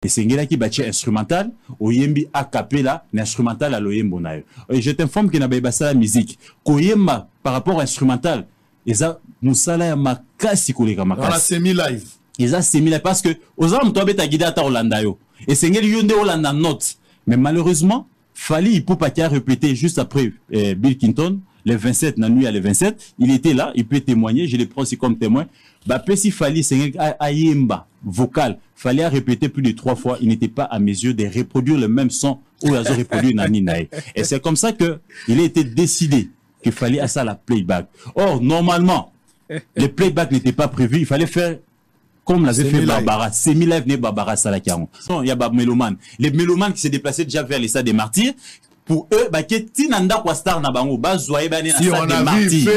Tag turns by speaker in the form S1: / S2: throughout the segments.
S1: Et c'est là qui bâtit instrumental, au yembi a cappella, l'instrumental à l'oyembo nayo. Et je t'informe qu'il n'y a pas la musique. Koyemba, par rapport à instrumental, ils ont moussala ya makasi koleka makasi.
S2: Dans la semi-live.
S1: Ils ont semi-live parce que, aux hommes, toi, bêta guida ta Hollanda yo. Et c'est yonde Hollanda note. Mais malheureusement, Fally Ipupa qui a répété juste après Bill Clinton, le 27, la nuit à le 27, il était là, il peut témoigner, je le prends aussi comme témoin. Bah, si Fally, c'est ayemba, vocal, Fally a répété plus de 3 fois, il n'était pas à mes yeux de reproduire le même son où il a reproduit Nani Nae. Et c'est comme ça que il a été décidé qu'il fallait à ça la playback. Or, normalement, le playback n'était pas prévu, il fallait faire comme l'avait fait Barbara, semi-live n'est Barbara Salakiaron. Il y a des mélomanes. Les mélomanes qui se déplaçaient déjà vers les stades des martyrs, pour eux, bah, qui tinanda kwa star na bango, bah, zoye ba na stade des martyrs.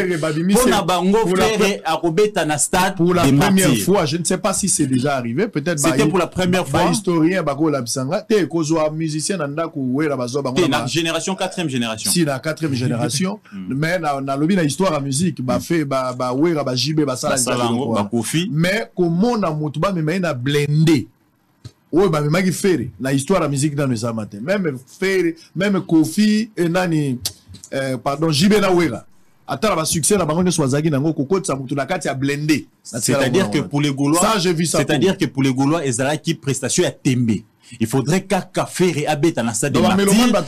S1: Pour na bango, faire à Robeta na stade
S2: pour la première fois, je ne sais pas si c'est déjà arrivé, peut-être.
S1: C'était pour la première fois.
S2: Historien, bako l'absanga, t'es kozo musicien nanda kouwe la bazo bango.
S1: T'es la génération, 4e génération.
S2: Si, la 4e génération. Mais na lobi na histoire à musique, bah, fait, bah, ouais, bah, jibé, bah, ça,
S1: bah, Kofi.
S2: Mais, comment na moutouba, mais na blendé. Oui, bah, mais faire la histoire de la musique dans les amateurs. Même faire, même Kofi et Nani, pardon, Jibé Nawera. Attends, le succès, la banque de Swazagi, n'a pas de ça, la carte a blendé.
S1: C'est-à-dire que pour les Gaulois,
S2: ça, j'ai vu ça.
S1: C'est-à-dire que pour les Gaulois, ils ont qui prestation à Tembe. Il faudrait qu'à faire et abet en stade de martyrs.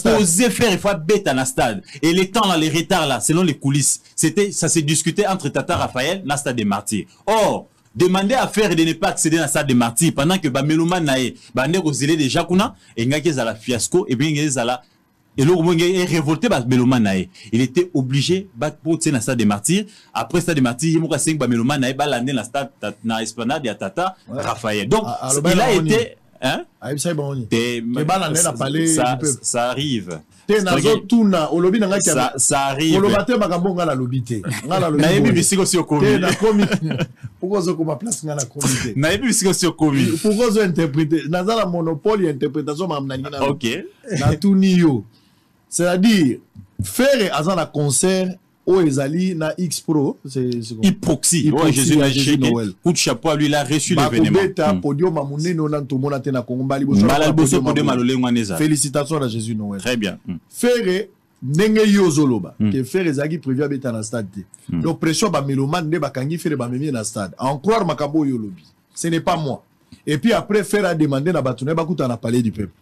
S1: Poser faire, il faut abet en stade. Et les temps là, les retards là, selon les coulisses, ça s'est discuté entre Tata Raphaël, dans stade des martyrs. Or, demander à faire et de ne pas accéder à la salle de martyrs pendant que Meloman nae, Bande Rosélé de Jacuna, et Ngakez à la fiasco, et bien Ngakez à la. Et l'autre est révolté par Meloman nae. Il était obligé de porter la salle de martyrs. Après salle de martyrs, il m'a dit que Meloman nae, l'année la stade, na esplanade de Tata Raphaël. Donc, il a été. Hein? Ça arrive. Ça arrive.
S2: C'est-à-dire, faire un concert au Ezali na X Pro, c'est
S1: Hyproxie. Ouais, Jésus n'a checké. Coup de chapeau, lui, il a reçu l'événement.
S2: Félicitations à Jésus Noël.
S1: Très bien.
S2: Faire nenge yozoloba que faire ezaki prévu à beta na stade. Donc pression ba mélomane ne ba kangi faire ba memi na stade. En croire makabo yolobi. Ce n'est pas moi. Et puis après faire a demander na batune ba kuta na palais du peuple.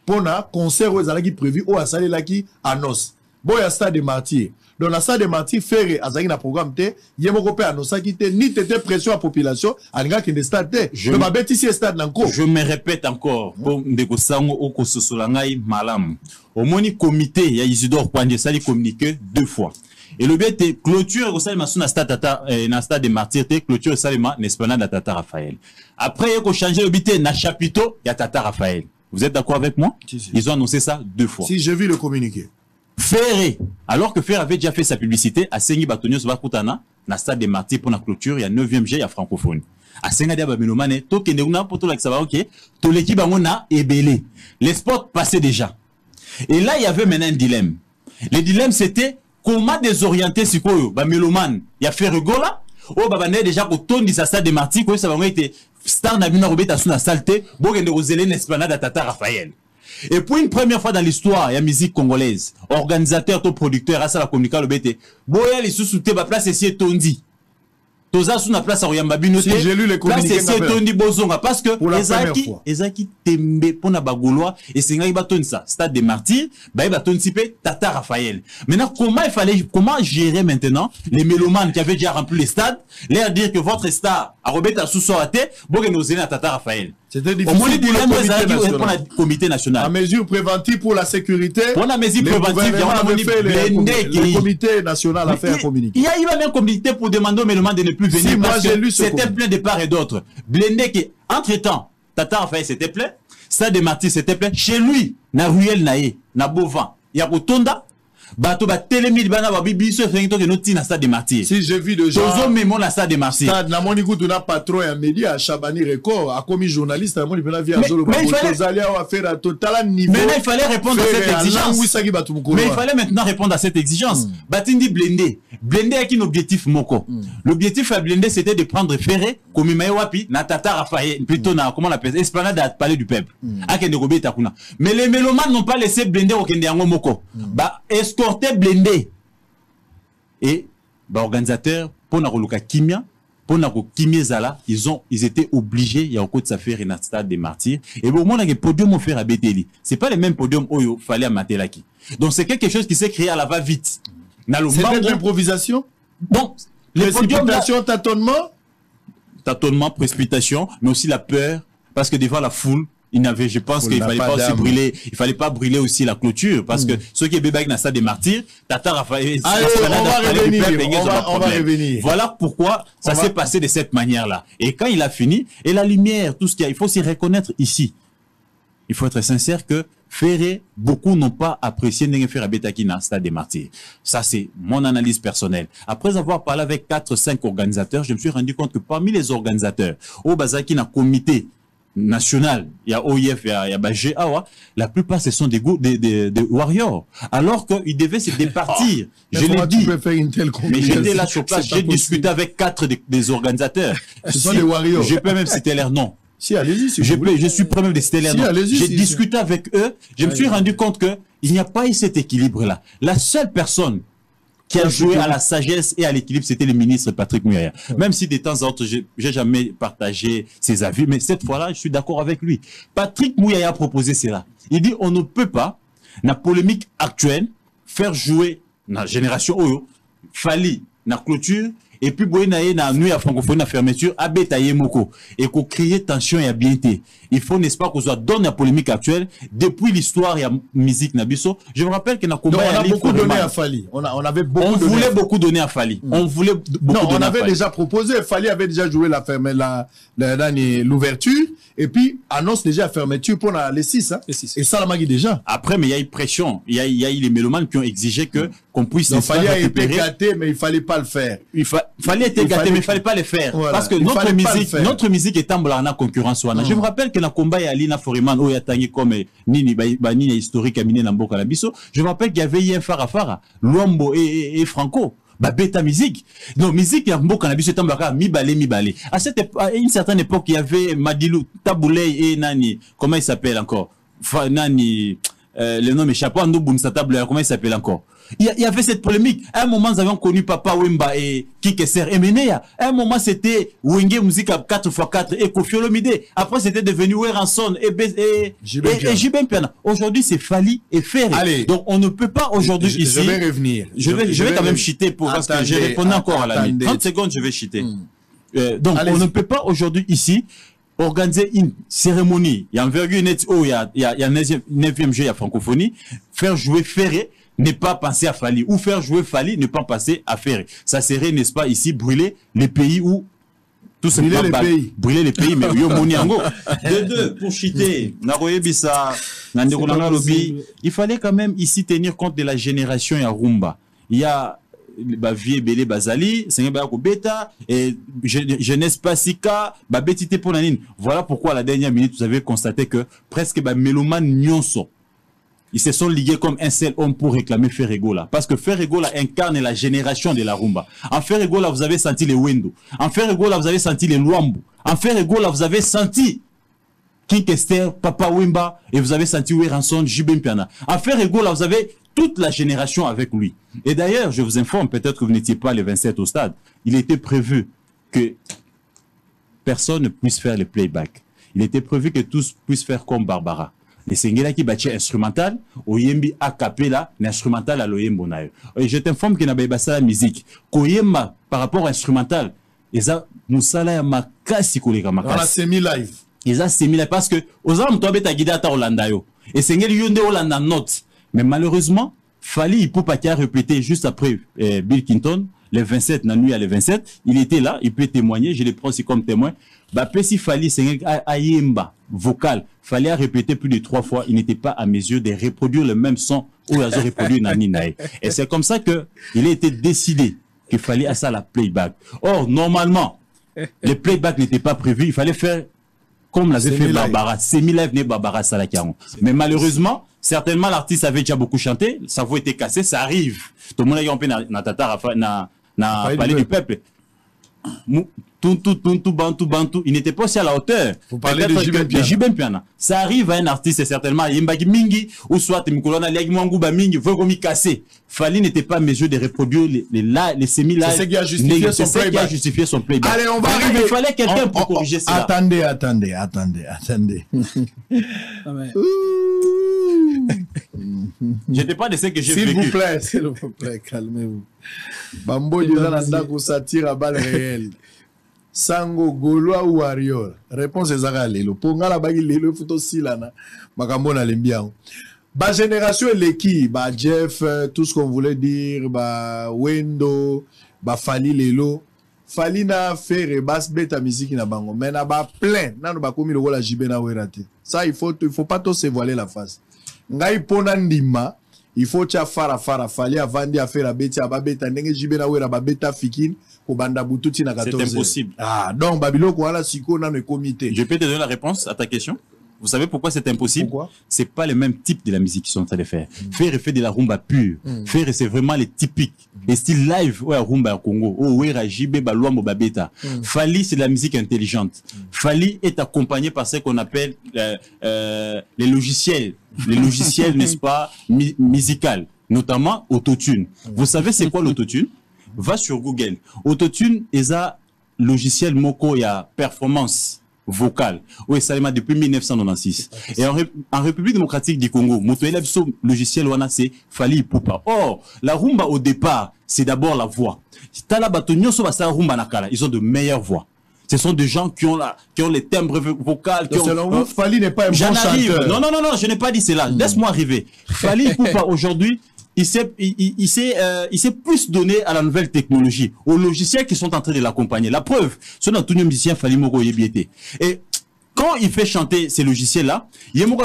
S2: Pona concert ezaki prévu au asale laki annonce. Boya stade de martyrs. Dans la salle de martyrs, faire azaki na programme te, yemoko pe annonce ki te, ni tete pression à population, alinga ki de stade te. Je
S1: me répète encore, pour ndeko sango oko sosolangai malam. Au moni comité, ya Isidore Kwanje sali communiqué 2 fois. Et le but est clôture au salima na stade tata na stade de martyrs te clôture salima n'esplanade de Tata Raphaël. Après il faut changer le but na chapiteau ya Tata Raphaël. Vous êtes d'accord avec moi? Si. Ils ont annoncé ça 2 fois.
S2: Si j'ai vu le communiqué.
S1: Ferré, alors que Ferré avait déjà fait sa publicité, à Sengi Batonio Svakutana, na stade des martyrs pour la clôture, il y a 9e G, il y a francophone. À Senga Dia Babilomane, to Kendeuna pour tout l'accès, ok, to l'équipe Bangona est belé. Les spots passaient déjà. Et là, il y avait maintenant un dilemme. Le dilemme, c'était comment désorienter ce qu'on Bamélomane. Il y a Ferré Gola, oh, Babane déjà pour ton dit sa stade des martyrs, quoi, ça va être star Nabina Robeta sous la saleté, bon, il y a une esplanade à Tata Raphaël. Et pour une première fois dans l'histoire, il y a musique congolaise. Organisateur, ton producteur, à ça la communication, le BT. Boya, les sous-soutés, ma place, c'est Tondi. Toza sous la place à Oyambabino.
S2: Si j'ai lu les communiqués.
S1: C'est Tondi Bozonga. Parce que,
S2: pour la première fois.
S1: Ezaki Tembe, pour na Bagoulois, et c'est un baton ça. Stade des martyrs, baton typé, Tata Raphaël. Maintenant, comment gérer maintenant les mélomanes qui avaient déjà rempli les stades, leur dire que votre star, a Robeta sous-soraté, bon, nous à Tata Raphaël.
S2: C'était difficile
S1: pour le comité national.
S2: La mesure préventive pour la sécurité.
S1: Pour la mesure préventive,
S2: le comité national a fait un communiqué.
S1: Il y a eu même un comité pour demander aux mélomanes de ne plus venir parce que c'était plein de part et d'autre. Blendé qui, entre-temps, Tata Raphaël s'était plein, Stade des Martyrs s'était plein. Chez lui, na Ruel Naé, na Bovan, il y a Rotonda, bato ba telemi bana ba bibiso fengito ke noti na stade des martyrs.
S2: Si j'ai vu de gens
S1: tozo memo na stade des martyrs.
S2: Stade na moni kutu na patron ya média Chabani Record a commis journaliste na moni pena via zolo ba tozali a faire à total niveau.
S1: Mais il fallait répondre à cette exigence. Mais il fallait maintenant répondre à cette exigence. Batindi Blendé a un objectif moko. L'objectif à Blendé c'était de prendre Ferré comme Maïwapi na Tata Raphaël plutôt na comment on appelle Esplanade à Palais du Peuple. Mais les mélomanes n'ont pas laissé Blendé au Kendiango moko. Bah escorter Blendé et bah organisateur pour na koluka kimia pour na ko kimia zala ils étaient obligés il y a encore de s'affaire na stade des martyrs et au moment que podium faire à Beteli c'est pas le même podium oyo fallait à Matelaki. Donc c'est quelque chose qui s'est créé à la va vite.
S2: C'est de l'improvisation.
S1: Donc les
S2: précipitations,
S1: tâtonnement, précipitation, mais aussi la peur parce que devant la foule il n'avait, je pense qu'il fallait pas aussi brûler, il fallait pas brûler aussi la clôture parce que ceux qui est bébé dans stade des martyrs, Tata Raphaël,
S2: on va revenir.
S1: Voilà pourquoi ça s'est passé de cette manière-là. Et quand il a fini, et la lumière, tout ce qu'il y a, il faut s'y reconnaître ici. Il faut être sincère que Ferré, beaucoup n'ont pas apprécié Nengefer Abetaki dans le stade des martyrs. Ça, c'est mon analyse personnelle. Après avoir parlé avec 4-5 organisateurs, je me suis rendu compte que parmi les organisateurs, au Bazaki, dans le comité national, il y a OIF, il y a GAWA, la plupart ce sont des warriors. Alors qu'ils devaient se départir. Je l'ai dit. Mais j'étais là sur place, j'ai discuté avec 4 des organisateurs.
S2: Ce sont des warriors.
S1: Je peux même citer leur nom.
S2: Si, allez-y. Si
S1: je suis prêt même de citer leur nom. J'ai discuté avec eux, je me suis rendu compte qu'il n'y a pas eu cet équilibre-là. La seule personne qui a joué à la sagesse et à l'équilibre, c'était le ministre Patrick Mouyaya. Même si de temps en temps, j'ai jamais partagé ses avis, mais cette fois-là, je suis d'accord avec lui. Patrick Mouyaya a proposé cela. Il dit, on ne peut pas, dans la polémique actuelle, faire jouer, dans la génération Oyo, Fali, dans la clôture, et puis boyenaye na nuit à francophonie na fermeture abetaye moko et qu'on crée tension et habileté. Il faut n'est-ce pas qu'on soit dans la polémique actuelle depuis l'histoire et la musique nabiso. Je me rappelle que na combat
S2: on a beaucoup donné à Fali. On avait beaucoup
S1: on voulait beaucoup donner à Fali. On voulait beaucoup
S2: on avait déjà proposé, Fali avait déjà joué l'ouverture et puis annonce déjà la fermeture pour les 6 hein. Et ça la magie déjà.
S1: Après mais il y a eu pression, il y a eu les mélomanes qui ont exigé que qu'on puisse
S2: Fali a été gâté mais il fallait pas le faire.
S1: Fallait être gâté, mais il fallait pas le faire. Voilà. Parce que notre musique est en la concurrence. Je me rappelle que la combat ya Lina Foriman, où il y a tangi comme Nini, Nini historique à Mine Namboka Labiso. Je me rappelle qu'il y avait un Farafara, Luambo et Franco. Beta musique. Non, musique, il y a Mboka Labiso, Tambaka, mi balé. À une certaine époque, il y avait Madilou, Taboulay et Nani, comment il s'appelle encore? Nani, le nom échappe, Ando Bounsa Taboulay, comment il s'appelle encore? Il y avait cette polémique. À un moment, nous avions connu Papa Wemba et Kikeser et Meneya. À un moment, c'était Wenge Musique à 4x4 et Kofi Olomide. Après, c'était devenu Weranson et Jibem Piana. Aujourd'hui, c'est Fali et Ferré.
S2: Allez.
S1: Donc, on ne peut pas aujourd'hui ici.
S2: Je vais revenir.
S1: Je vais quand même chiter parce que j'ai répondu encore à la limite. 30 secondes, je vais chiter. Donc, on ne peut pas aujourd'hui ici organiser une cérémonie. Il y a envergure net, il y a 9e jeu, il y a francophonie. Faire jouer Ferré. Ne pas penser à Fali ou faire jouer Fali, ne pas passer à Ferré. Ça serait, n'est-ce pas, ici, brûler les pays où tout simplement brûler les pays, mais yo moniango. De deux, pour chiter, il fallait quand même ici tenir compte de la génération Yarumba. Il y a Vieux Belé Bazali, Sengebako Beta, et Jeunesse Pasika, Betite Ponanine. Voilà pourquoi à la dernière minute, vous avez constaté que presque Méloman Nyonso. Ils se sont ligués comme un seul homme pour réclamer Ferregola. Parce que Ferregola incarne la génération de la rumba. En Ferregola, vous avez senti les Wendo. En Ferregola, vous avez senti les Luambo. En Ferregola, vous avez senti King Kester, Papa Wemba, et vous avez senti Weranson, Jibem Piana. En Ferregola, vous avez toute la génération avec lui. Et d'ailleurs, je vous informe, peut-être que vous n'étiez pas le 27 au stade, il était prévu que personne ne puisse faire le playback. Il était prévu que tous puissent faire comme Barbara. Les Sengela qui bâtit instrumental, Oyembi a cappella, l'instrumental à l'Oyembo nayo. Et je t'informe qu'il n'y a pas la musique. Koyemba, par rapport à instrumental, ils ont Moussala ya makasi kolega makasi.
S2: On a semi-live.
S1: Ils ont semi-live parce que, aux hommes, toi, bêta guida ta Hollanda yo. Et Sengeli yonde Hollanda note. Mais malheureusement, Fali Ipupa qui a répété juste après Bill Clinton, le 27, la nuit à le 27, il était là, il peut témoigner, je le prends aussi comme témoin. Si Fali Ayemba vocal, fallait répéter plus de 3 fois, il n'était pas à mes yeux de reproduire le même son où ils ont reproduit Nani Nae. Et c'est comme ça que il a été décidé qu'il fallait à ça la playback. Or, normalement, les playback n'étaient pas prévus. Il fallait faire comme l'avait fait Barbara. Semi-live n'est Barbara Salakiaron. Mais malheureusement, certainement l'artiste avait déjà beaucoup chanté. Sa voix était cassée. Ça arrive. Tout le monde a eu un peu na parler du peuple. Bantu, il n'était pas aussi à la hauteur.
S2: Vous parlez de
S1: Jiben Piana. Ça arrive à un artiste, certainement, Yimbagi Mingi, ou soit Mkolona Liagmangouba Mingi, Vogomi Kassé. Fali n'était pas en mesure de reproduire les semi-live.
S2: C'est ce qui a justifié son playback.
S1: Allez, on va arriver. Il fallait quelqu'un pour corriger ça.
S2: Attendez.
S1: Je n'étais pas de ce que j'ai vécu.
S2: S'il vous plaît, calmez-vous. Bambo Yolanda Koussatire à balle réelle. Sango Gaulois ou Ariol. Réponse est à Lelo. Pour nga la bagi Lelo, photo silana. Makambo na lembiao. Ba génération l'équipe, ba Jeff, tout ce qu'on voulait dire, ba Wendo, ba Fali Lelo. Fali na faire basse bête à musique na bango. Mais na ba plein. Na no ba komi le la jibe na werate. Ça, il faut pas trop se voiler la face. Ngai pona ndima. Il faut tia fara Fali avandi a faire la bête à babeta. Nenge jibe na wera babeta fikin.
S1: C'est impossible.
S2: Ah, donc Babylone, voilà, Siko dans le comité.
S1: Je peux te donner la réponse à ta question. Vous savez pourquoi c'est impossible? Pourquoi? C'est pas le même type de la musique qu'ils sont en train de faire. Faire fait de la rumba pure. Faire c'est vraiment les typiques. Les styles live, ouais, rumba au Congo. Oh, ouais, Rajibe, Baluambo, Babeta. Fali, c'est de la musique intelligente. Fali est accompagné par ce qu'on appelle les logiciels. Les logiciels, n'est-ce pas, musical. Notamment autotune. Vous savez c'est quoi l'autotune? Va sur Google. Autotune est un logiciel moko ya performance vocale. Oui, ça est depuis 1996. Et en République démocratique du Congo, moto élève ce logiciel wana c'est Fali Ipupa. Or, la rumba au départ, c'est d'abord la voix. Tala batonyo so basa rumba nakala, ils ont de meilleures voix. Ce sont des gens qui ont les timbres vocaux.
S2: Selon vous, Fali n'est pas un bon chanteur.
S1: Non, je n'ai pas dit cela. Laisse-moi arriver. Fali Ipupa aujourd'hui, il s'est plus donné à la nouvelle technologie, aux logiciels qui sont en train de l'accompagner. La preuve, c'est dans tous les musiciens Fali Moko Yebiete. Et quand il fait chanter ces logiciels-là, il y a une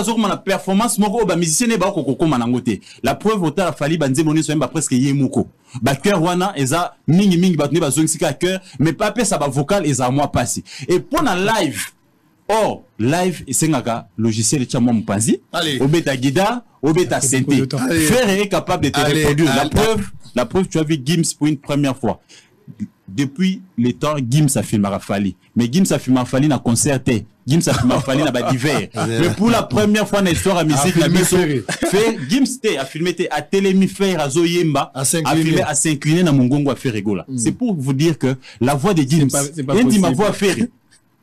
S1: performance moko ba musicien ne ba kokoko manangote. La preuve autant Fali banze moni so ba presque yemoko. Ba cœur wana eza mingi ba tune ba zongika cœur, mais pas ça ba vocal eza moi passé. Et pour la live, oh, live c'est un logiciel de Mpanzi, obeta guida, obeta synthé. Faire est capable de te reproduire. La preuve, tu as vu Gims pour une première fois. Depuis le temps, Gims a filmé Fali. Mais Gims a filmé Fali dans concerté. Gims a filmé Fali dans divers. Mais pour la première fois dans l'histoire de la musique, Gims a filmé à Télémifère, à Zoyemba, a filmé à s'incliner dans Mongongo à faire rigola. C'est pour vous dire que la voix de Gims, il dit ma voix à faire.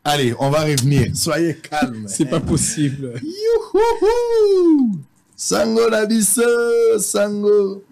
S2: Allez, on va revenir. Soyez calme.
S3: C'est pas possible.
S2: Youhouhou! Sango la bisse, Sango.